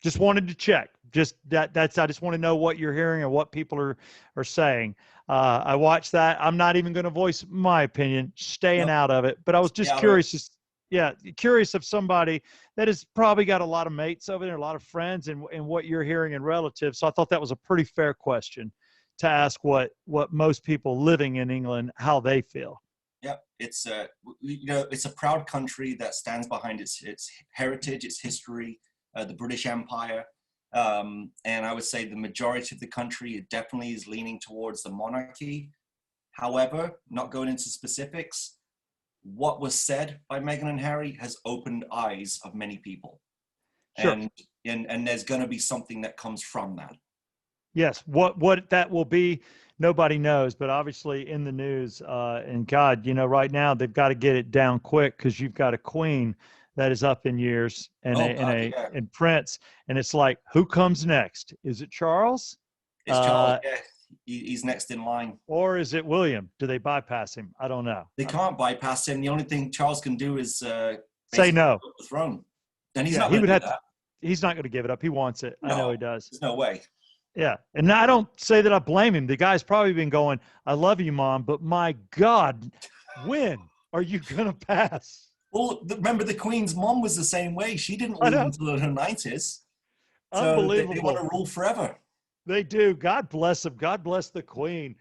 Just wanted to check. I just want to know what you're hearing or what people are saying. I watched that. I'm not even going to voice my opinion, staying out of it. But I was just curious. Curious of somebody that has probably got a lot of mates over there, a lot of friends, and what you're hearing in relatives. So I thought that was a pretty fair question to ask what most people living in England, how they feel.
Yep, it's it's a proud country that stands behind its heritage, its history, the British Empire. And I would say the majority of the country definitely is leaning towards the monarchy. However, not going into specifics, what was said by Meghan and Harry has opened eyes of many people. Sure. And there's going to be something that comes from that.
Yes. What that will be, nobody knows, but obviously in the news, and God, right now they've got to get it down quick, because you've got a queen that is up in years and Prince, and it's like, who comes next? Is it Charles?
It's Charles. Yeah. He's next in line.
Or is it William? Do they bypass him? I don't know.
They can't bypass him. The only thing Charles can do is
say no.
The throne. And he's not going to do that.
He's not going to give it up. He wants it.
No,
I know he does.
There's no way.
Yeah. And I don't say that I blame him. The guy's probably been going, I love you, Mom, but my God, when are you going to pass?
Well, remember the Queen's mom was the same way. She didn't
I
leave
know.
until her 90s. So they want
Unbelievable.
to rule forever.
They do. God bless them. God bless the Queen.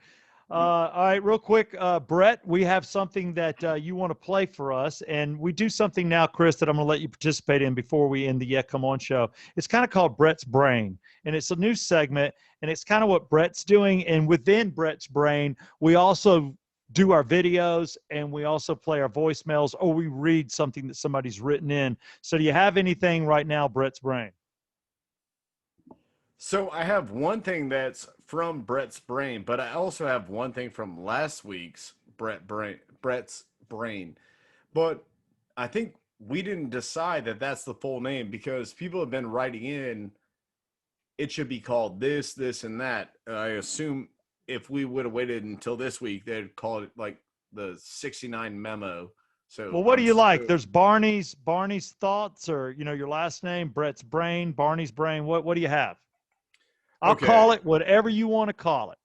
All right, real quick, Brett, we have something that you want to play for us, and we do something now, Chris, that I'm going to let you participate in before we end the Yeah Come On show. It's kind of called Brett's Brain, and it's a new segment, and it's kind of what Brett's doing. And within Brett's Brain, we also do our videos, and we also play our voicemails, or we read something that somebody's written in. So, do you have anything right now, Brett's Brain?
So I have one thing that's from Brett's brain, but I also have one thing from last week's Brett's brain. But I think we didn't decide that that's the full name because people have been writing in. It should be called this, this, and that. I assume if we would have waited until this week, they'd call it like the 69 memo. So
Well, what do you like? There's Barney's thoughts, or your last name, Brett's Brain, Barney's Brain. What do you have? I'll
Okay.
call it whatever you want to call it.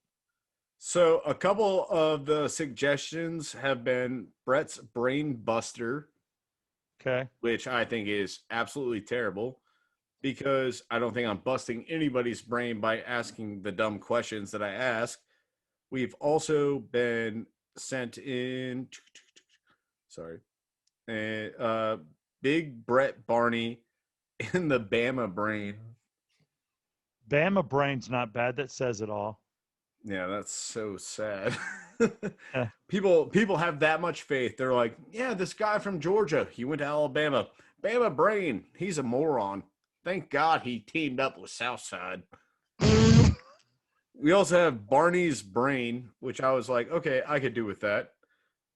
So a couple of the suggestions have been Brett's Brain Buster,
Okay.
which I think is absolutely terrible because I don't think I'm busting anybody's brain by asking the dumb questions that I ask. We've also been sent in, sorry, Big Brett Barney in the Bama Brain.
Bama Brain's not bad. That says it all.
Yeah, that's so sad.
Yeah.
People have that much faith. They're like, yeah, this guy from Georgia, he went to Alabama. Bama Brain, he's a moron. Thank God he teamed up with Southside. We also have Barney's Brain, which I was like, okay, I could do with that.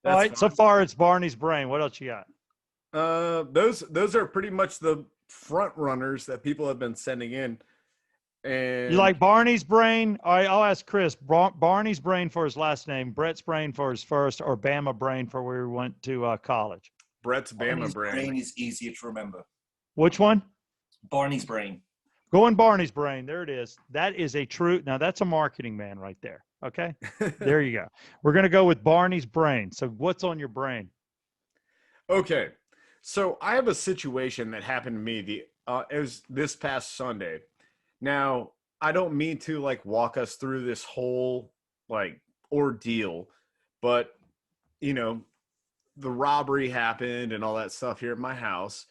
All
That's
right.
fine.
So far, it's Barney's Brain. What else you got?
Those are pretty much the front runners that people have been sending in. And
You like Barney's Brain? All right. I'll ask Chris. Barney's Brain for his last name, Brett's Brain for his first, or Bama Brain for where we went to college.
Brett's Bama
Barney's
Brain.
brain is easier to remember.
Which one?
Barney's brain.
Going Barney's Brain. There it is. That is a true. Now that's a marketing man right there. Okay. There you go. We're gonna go with Barney's Brain. So what's on your brain?
Okay, so I have a situation that happened to me. It was this past Sunday. Now I don't mean to like walk us through this whole like ordeal, but the robbery happened and all that stuff here at my house,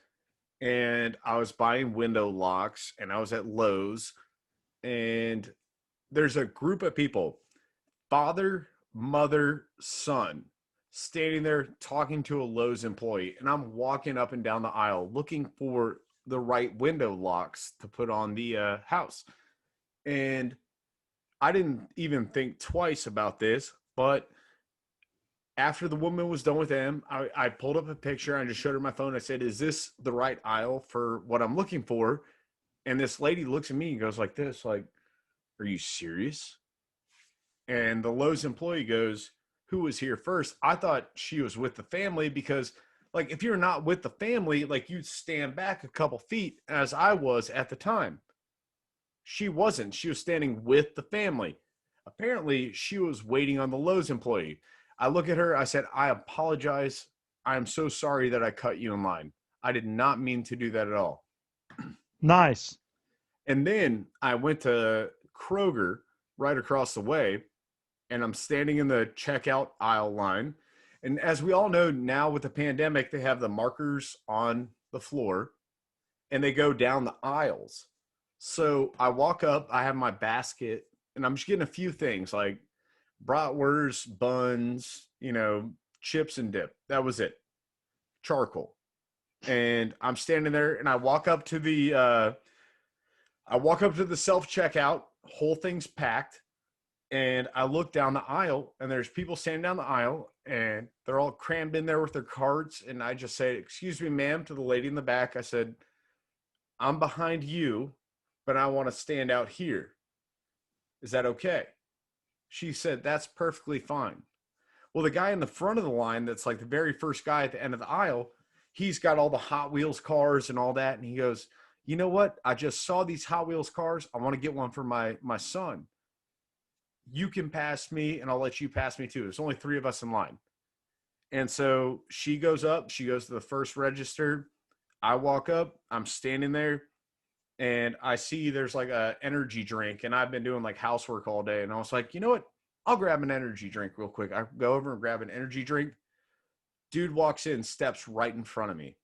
and I was buying window locks, and I was at Lowe's, and there's a group of people, father, mother, son, standing there talking to a Lowe's employee, and I'm walking up and down the aisle looking for the right window locks to put on the house. And I didn't even think twice about this, but after the woman was done with them, I pulled up a picture. I just showed her my phone. I said, is this the right aisle for what I'm looking for? And this lady looks at me and goes like this, like, are you serious? And the Lowe's employee goes, who was here first? I thought she was with the family because, like, if you're not with the family, like, you'd stand back a couple feet as I was at the time. She wasn't. She was standing with the family. Apparently, she was waiting on the Lowe's employee. I look at her. I said, I apologize. I am so sorry that I cut you in line. I did not mean to do that at all.
Nice.
And then I went to Kroger right across the way, and I'm standing in the checkout aisle line. And as we all know now with the pandemic, they have the markers on the floor and they go down the aisles. So I walk up, I have my basket, and I'm just getting a few things like bratwurst, buns, chips and dip. That was it. Charcoal. And I'm standing there, and I walk up to the self-checkout, whole thing's packed. And I look down the aisle, and there's people standing down the aisle, and they're all crammed in there with their carts. And I just say, excuse me, ma'am, to the lady in the back. I said, I'm behind you, but I want to stand out here. Is that okay? She said, that's perfectly fine. Well, the guy in the front of the line, that's like the very first guy at the end of the aisle, he's got all the Hot Wheels cars and all that. And he goes, you know what? I just saw these Hot Wheels cars. I want to get one for my son. You can pass me and I'll let you pass me too. There's only 3 of us in line. And so she goes up, she goes to the first register. I walk up, I'm standing there, and I see there's like a energy drink, and I've been doing like housework all day. And I was like, you know what? I'll grab an energy drink real quick. I go over and grab an energy drink. Dude walks in, steps right in front of me,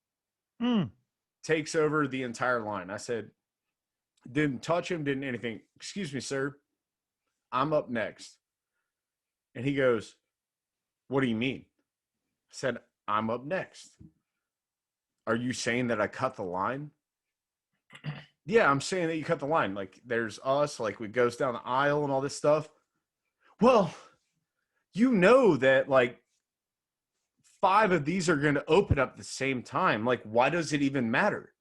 takes over the entire line. I said, didn't touch him, didn't anything. Excuse me, sir. I'm up next. And he goes, what do you mean? I said, I'm up next. Are you saying that I cut the line? Yeah, I'm saying that you cut the line. Like, there's us, like, we goes down the aisle and all this stuff. Well, you know that, like, 5 of these are going to open up at the same time. Like, why does it even matter?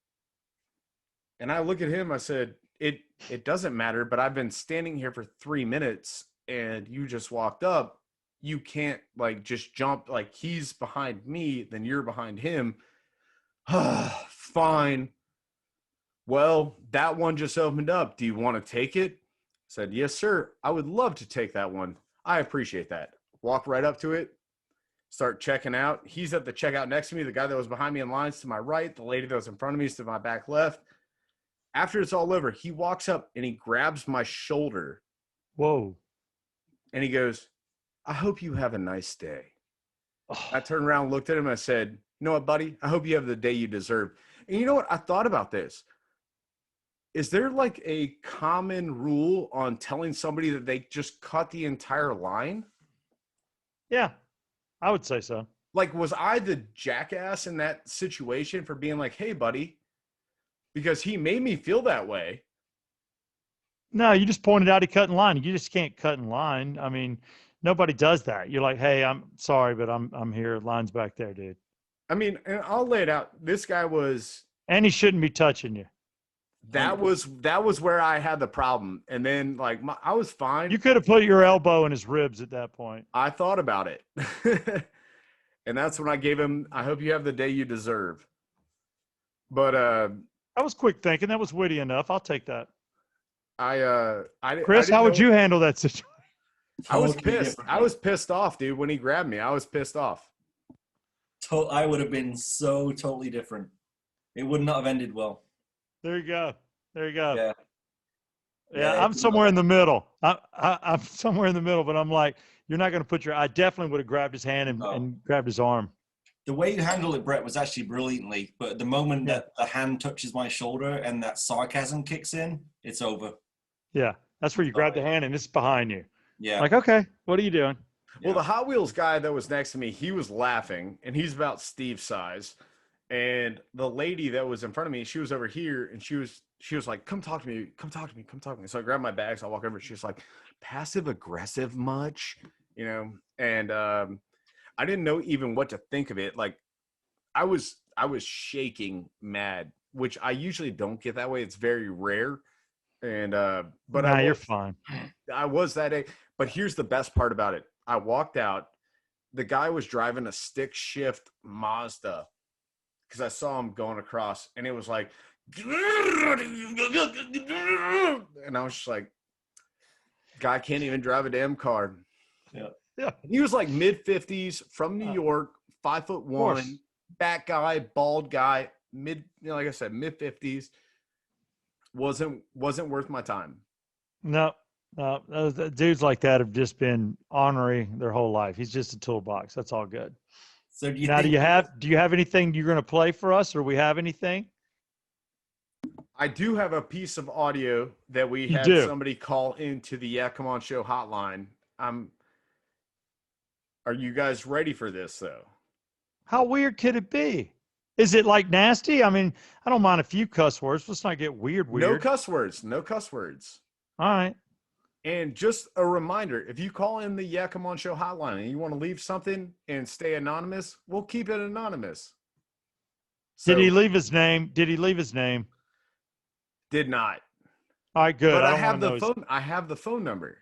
And I look at him, I said, it doesn't matter, but I've been standing here for 3 minutes and you just walked up. You can't, like, just jump. Like, he's behind me, then you're behind him. Fine. Well, that one just opened up. Do you want to take it? I said, yes, sir. I would love to take that one. I appreciate that. Walk right up to it. Start checking out. He's at the checkout next to me. The guy that was behind me in lines to my right. The lady that was in front of me is to my back left. After it's all over, he walks up and he grabs my shoulder.
Whoa.
And he goes, I hope you have a nice day. I turned around and looked at him and I said, you know what, buddy? I hope you have the day you deserve. And you know what? I thought about this. Is there like a common rule on telling somebody that they just cut the entire line?
Yeah, I would say so.
Like, was I the jackass in that situation for being like, hey, buddy? Because he made me feel that way.
No, you just pointed out he cut in line. You just can't cut in line. I mean, nobody does that. You're like, hey, I'm sorry, but I'm here. Line's back there, dude.
I mean, and I'll lay it out. This guy was,
and he shouldn't be touching you.
That was where I had the problem. And then, like, I was fine.
You could have put your elbow in his ribs at that point.
I thought about it. And that's when I gave him, I hope you have the day you deserve. But
that was quick thinking. That was witty enough. I'll take that.
Chris,
how would you handle that situation?
I was pissed. I was pissed off, dude. When he grabbed me, I was pissed off.
I would have been so totally different. It would not have ended well.
There you go. There you go.
Yeah.
Yeah, I'm somewhere in the middle. I'm somewhere in the middle, but I'm like, you're not going to put your. I definitely would have grabbed his hand and grabbed his arm.
The way you handled it, Brett, was actually brilliantly. But the moment that the hand touches my shoulder and that sarcasm kicks in, it's over.
Yeah, that's where you grab the hand and it's behind you.
Yeah.
Like, okay, what are you doing?
Well, the Hot Wheels guy that was next to me, he was laughing, and he's about Steve's size. And the lady that was in front of me, she was over here, and she was like, come talk to me, come talk to me, come talk to me. So I grabbed my bags, I walk over, she was like, passive aggressive much? You know, and I didn't know even what to think of it. Like, I was shaking mad, which I usually don't get that way. It's very rare. And but
you're fine.
I was that day. But here's the best part about it. I walked out. The guy was driving a stick shift Mazda because I saw him going across, and it was like, and I was just like, guy can't even drive a damn car.
Yeah.
He was like mid-50s from New York, 5'1", fat guy, bald guy, like I said, mid-50s. Wasn't worth my time.
No, dudes like that have just been ornery their whole life. He's just a toolbox. That's all good.
So do you
have anything you're going to play for us, or we have anything?
I do have a piece of audio that we had somebody call into the Yeah Come On Show hotline. Are you guys ready for this though?
How weird could it be? Is it like nasty? I mean, I don't mind a few cuss words. Let's not get weird.
No cuss words. No cuss words.
All right.
And just a reminder, if you call in the Yeah Come On Show hotline and you want to leave something and stay anonymous, we'll keep it anonymous. So,
Did he leave his name?
Did not.
All right, good.
But I have the phone. I have the phone number.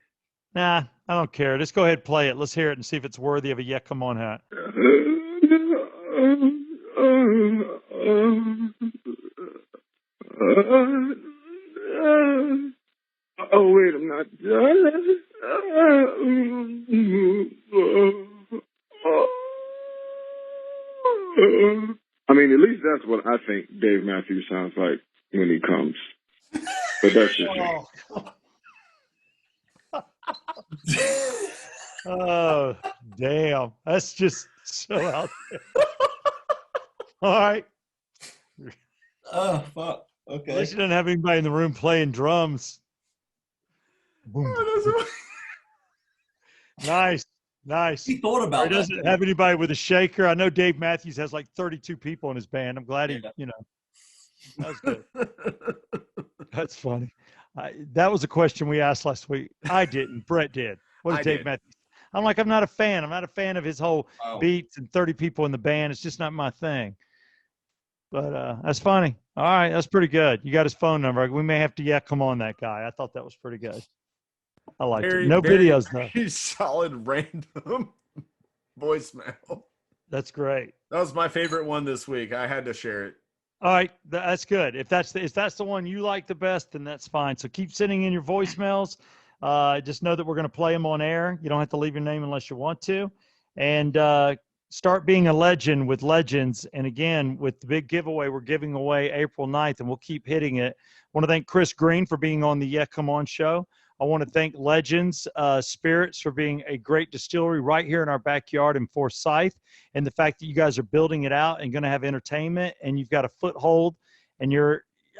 Nah, I don't care. Just go ahead and play it. Let's hear it and see if it's worthy of a Yeah Come On hat.
Oh, wait, I'm not done. I mean, at least that's what I think Dave Matthews sounds like when he comes. But that's just me.
Oh, damn. That's just so out there. All right.
Oh, fuck.
At
Okay.
least you didn't have anybody in the room playing drums. Boom. Nice. Nice.
He thought
Or
about
he
that.
doesn't have anybody with a shaker. I know Dave Matthews has like 32 people in his band. I'm glad he,
Yeah.
that was good. That's funny. That was a question we asked last week. I didn't. Brett did. What
I
did Dave
did.
Matthews? I'm like, I'm not a fan. I'm not a fan of his whole
Oh.
beats and 30 people in the band. It's just not my thing. But that's funny. All right, that's pretty good. You got his phone number. We may have to come on that guy. I thought that was pretty good. I liked it. No videos though.
Very solid random voicemail.
That's great.
That was my favorite one this week. I had to share it.
All right, that's good. If that's the one you like the best, then that's fine. So keep sending in your voicemails. Just know that we're going to play them on air. You don't have to leave your name unless you want to, and start being a legend with Legends. And again, with the big giveaway, we're giving away April 9th, and we'll keep hitting it. I want to thank Chris Green for being on the Yeah Come On show. I want to thank Legends Spirits for being a great distillery right here in our backyard in Forsyth, and the fact that you guys are building it out and going to have entertainment, and you've got a foothold. And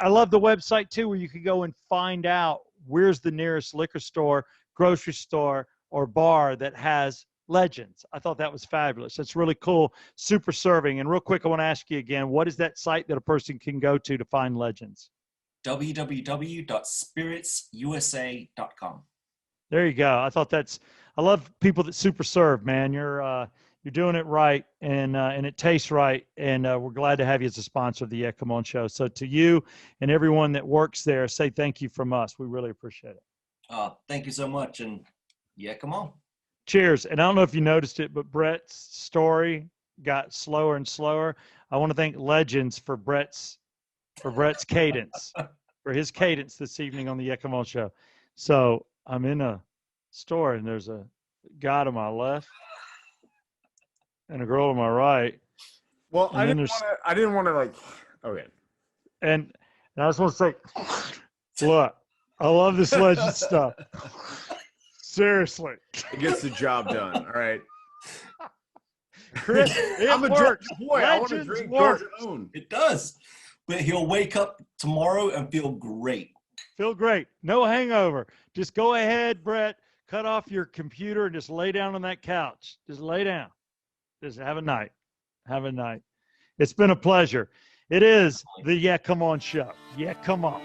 I love the website too, where you can go and find out where's the nearest liquor store, grocery store, or bar that has Legends. I thought that was fabulous. That's really cool. Super serving. And real quick, I want to ask you again, what is that site that a person can go to find Legends?
www.spiritsusa.com.
There you go. I love people that super serve, man. You're doing it right, and it tastes right, and we're glad to have you as a sponsor of the Yeah Come On show. So to you and everyone that works there, say thank you from us. We really appreciate it.
Thank you so much, and yeah, come on.
Cheers. And I don't know if you noticed it, but Brett's story got slower and slower. I want to thank Legends for Brett's cadence, for his cadence this evening on the Yeah Come On show. So I'm in a store, and there's a guy to my left and a girl to my right.
Well,
And
I
then
didn't want to like. Okay.
And I just want to say, look, I love this Legend stuff. Seriously.
It gets the job done. All right.
Chris,
I'm a
works.
boy. I want to
Legends
drink
works.
Bourbon.
It does. But he'll wake up tomorrow and feel great.
Feel great. No hangover. Just go ahead, Brett. Cut off your computer and just lay down on that couch. Just lay down. Just have a night. Have a night. It's been a pleasure. It is the Yeah Come On show. Yeah, come on.